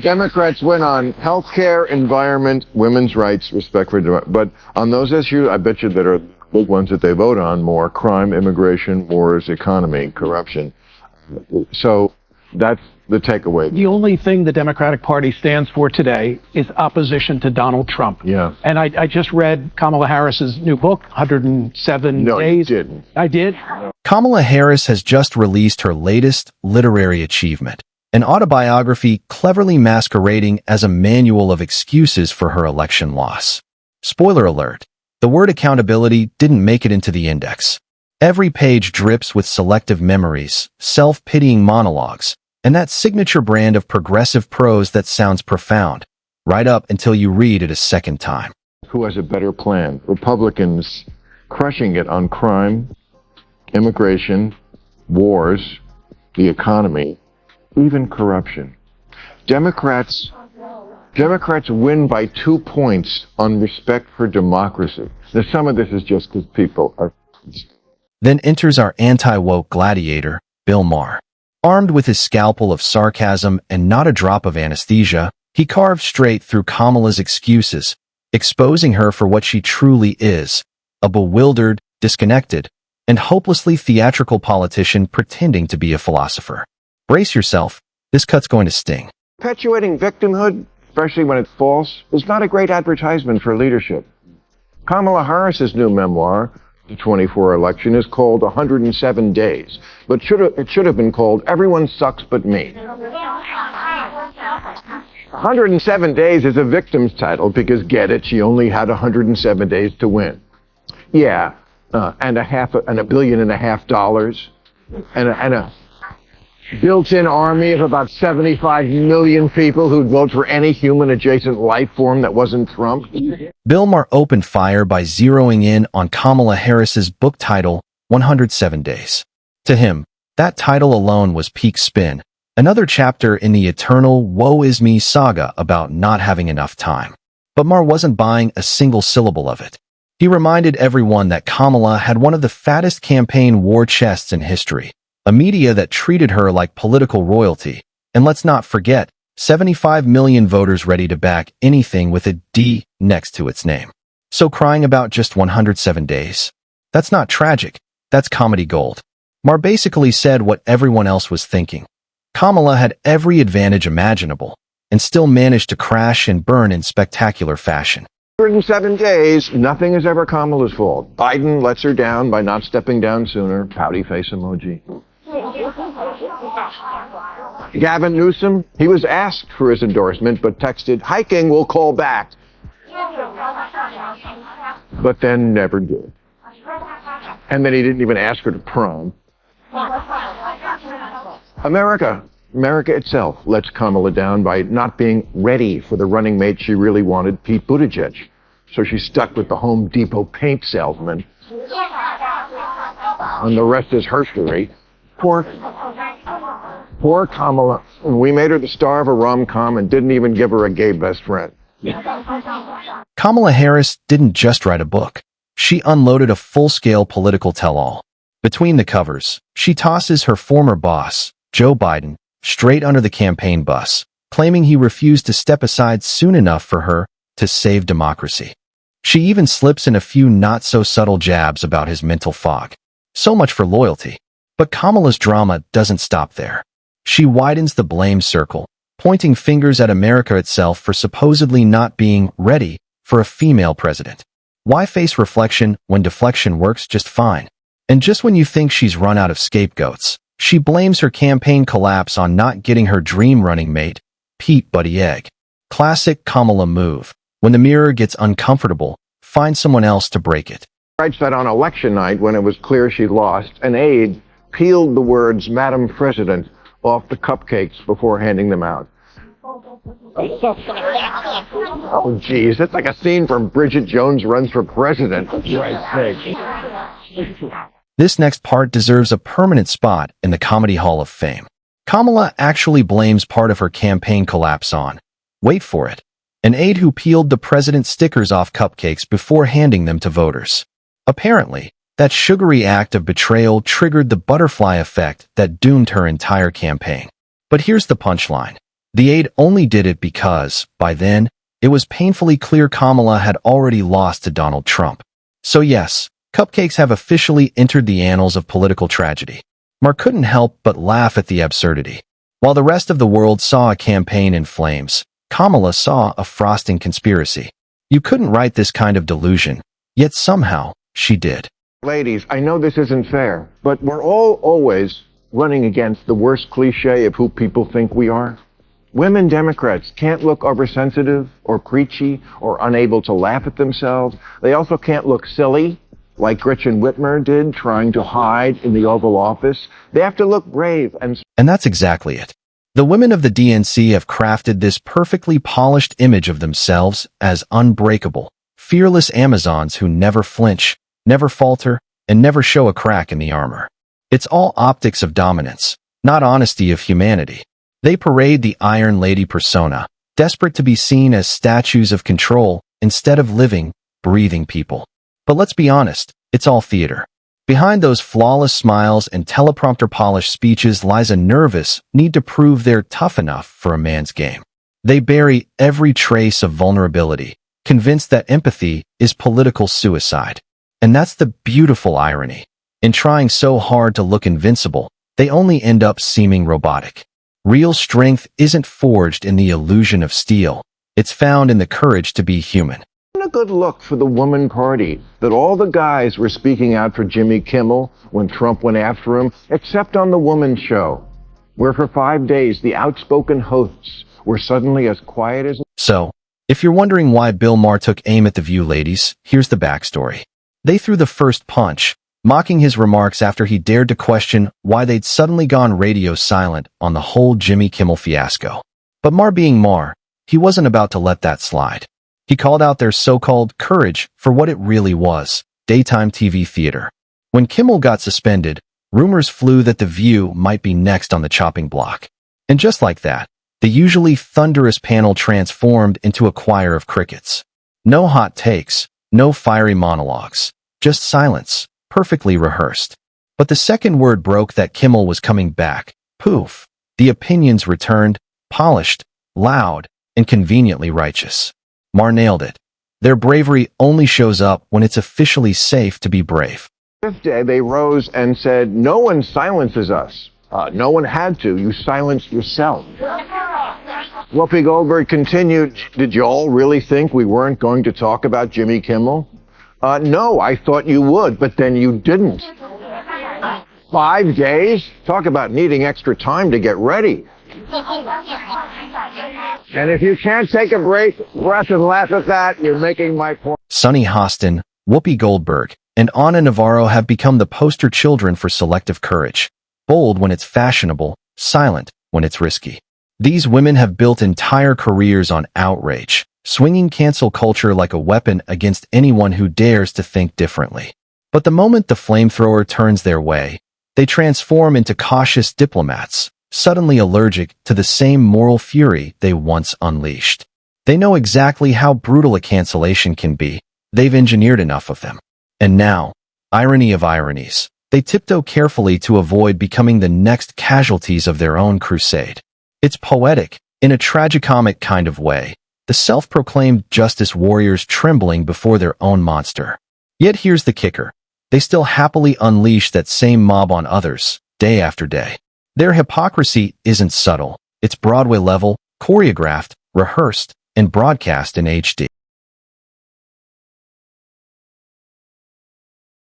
Democrats win on health care, environment, women's rights, respect for but on those issues, I bet you that are big ones that they vote on more: crime, immigration, wars, economy, corruption. So that's the takeaway. The only thing the Democratic Party stands for today is opposition to Donald Trump. Yeah. And I just read Kamala Harris's new book, 107 No, Days. you didn't. I did. Kamala Harris has just released her latest literary achievement, an autobiography cleverly masquerading as a manual of excuses for her election loss. Spoiler alert, the word accountability didn't make it into the index. Every page drips with selective memories, self-pitying monologues, and that signature brand of progressive prose that sounds profound, right up until you read it a second time. Who has a better plan? Republicans crushing it on crime, immigration, wars, the economy, even corruption. Democrats win by 2 points on respect for democracy. Now, some of this is just because people are... Then enters our anti-woke gladiator, Bill Maher. Armed with his scalpel of sarcasm and not a drop of anesthesia, he carved straight through Kamala's excuses, exposing her for what she truly is, a bewildered, disconnected, and hopelessly theatrical politician pretending to be a philosopher. Brace yourself, this cut's going to sting. Perpetuating victimhood, especially when it's false, is not a great advertisement for leadership. Kamala Harris's new memoir, The 24 Election, is called 107 Days, but it should have been called Everyone Sucks But Me. 107 Days is a victim's title because, get it, she only had 107 days to win. Yeah, and $1.5 billion and a built-in army of about 75 million people who'd vote for any human-adjacent life form that wasn't Trump. Bill Maher opened fire by zeroing in on Kamala Harris's book title, 107 Days. To him, that title alone was peak spin, another chapter in the eternal woe is me saga about not having enough time. But Maher wasn't buying a single syllable of it. He reminded everyone that Kamala had one of the fattest campaign war chests in history, a media that treated her like political royalty, and let's not forget, 75 million voters ready to back anything with a D next to its name. So crying about just 107 days? That's not tragic, that's comedy gold. Maher basically said what everyone else was thinking. Kamala had every advantage imaginable, and still managed to crash and burn in spectacular fashion. 107 days, nothing is ever Kamala's fault. Biden lets her down by not stepping down sooner, pouty face emoji. Gavin Newsom, he was asked for his endorsement, but texted, hiking, we'll call back. But then never did. And then he didn't even ask her to prom. America itself lets Kamala down by not being ready for the running mate she really wanted, Pete Buttigieg. So she's stuck with the Home Depot paint salesman. And the rest is herstory. Poor Kamala. We made her the star of a rom-com and didn't even give her a gay best friend. Kamala Harris didn't just write a book. She unloaded a full-scale political tell-all. Between the covers, she tosses her former boss, Joe Biden, straight under the campaign bus, claiming he refused to step aside soon enough for her to save democracy. She even slips in a few not-so-subtle jabs about his mental fog. So much for loyalty. But Kamala's drama doesn't stop there. She widens the blame circle, pointing fingers at America itself for supposedly not being ready for a female president. Why face reflection when deflection works just fine? And just when you think she's run out of scapegoats, she blames her campaign collapse on not getting her dream running mate, Pete Buttigieg. Classic Kamala move. When the mirror gets uncomfortable, find someone else to break it. Writes that on election night, when it was clear she lost, an aide peeled the words Madam President off the cupcakes before handing them out. Oh, geez, that's like a scene from Bridget Jones Runs for President. This next part deserves a permanent spot in the Comedy Hall of Fame. Kamala actually blames part of her campaign collapse on, wait for it, an aide who peeled the president's stickers off cupcakes before handing them to voters. Apparently, that sugary act of betrayal triggered the butterfly effect that doomed her entire campaign. But here's the punchline. The aide only did it because, by then, it was painfully clear Kamala had already lost to Donald Trump. So yes, cupcakes have officially entered the annals of political tragedy. Maher couldn't help but laugh at the absurdity. While the rest of the world saw a campaign in flames, Kamala saw a frosting conspiracy. You couldn't write this kind of delusion, yet somehow, she did. Ladies, I know this isn't fair, but we're all always running against the worst cliche of who people think we are. Women Democrats can't look oversensitive or preachy or unable to laugh at themselves. They also can't look silly, like Gretchen Whitmer did, trying to hide in the Oval Office. They have to look brave and... And that's exactly it. The women of the DNC have crafted this perfectly polished image of themselves as unbreakable, fearless Amazons who never flinch, never falter, and never show a crack in the armor. It's all optics of dominance, not honesty of humanity. They parade the Iron Lady persona, desperate to be seen as statues of control instead of living, breathing people. But let's be honest, it's all theater. Behind those flawless smiles and teleprompter-polished speeches lies a nervous need to prove they're tough enough for a man's game. They bury every trace of vulnerability, convinced that empathy is political suicide. And that's the beautiful irony. In trying so hard to look invincible, they only end up seeming robotic. Real strength isn't forged in the illusion of steel. It's found in the courage to be human. A good look for the woman party that all the guys were speaking out for Jimmy Kimmel when Trump went after him, except on the woman show, where for 5 days the outspoken hosts were suddenly as quiet as... So, if you're wondering why Bill Maher took aim at the View ladies, here's the backstory. They threw the first punch, mocking his remarks after he dared to question why they'd suddenly gone radio silent on the whole Jimmy Kimmel fiasco. But Maher being Maher, he wasn't about to let that slide. He called out their so-called courage for what it really was, daytime TV theater. When Kimmel got suspended, rumors flew that The View might be next on the chopping block. And just like that, the usually thunderous panel transformed into a choir of crickets. No hot takes, no fiery monologues, just silence, perfectly rehearsed. But the second word broke that Kimmel was coming back. Poof. The opinions returned, polished, loud, and conveniently righteous. Maher nailed it. Their bravery only shows up when it's officially safe to be brave. Fifth day, they rose and said, "No one silences us. No one had to. You silenced yourself." Whoopi Goldberg continued, "Did you all really think we weren't going to talk about Jimmy Kimmel?" No, I thought you would, but then you didn't." 5 days? Talk about needing extra time to get ready. And if you can't take a breath and laugh at that, you're making my point. Sunny Hostin, Whoopi Goldberg, and Ana Navarro have become the poster children for selective courage. Bold when it's fashionable, silent when it's risky. These women have built entire careers on outrage, swinging cancel culture like a weapon against anyone who dares to think differently. But the moment the flamethrower turns their way, they transform into cautious diplomats, suddenly allergic to the same moral fury they once unleashed. They know exactly how brutal a cancellation can be. They've engineered enough of them. And now, irony of ironies, they tiptoe carefully to avoid becoming the next casualties of their own crusade. It's poetic, in a tragicomic kind of way, the self-proclaimed justice warriors trembling before their own monster. Yet here's the kicker. They still happily unleash that same mob on others, day after day. Their hypocrisy isn't subtle. It's Broadway level, choreographed, rehearsed, and broadcast in HD.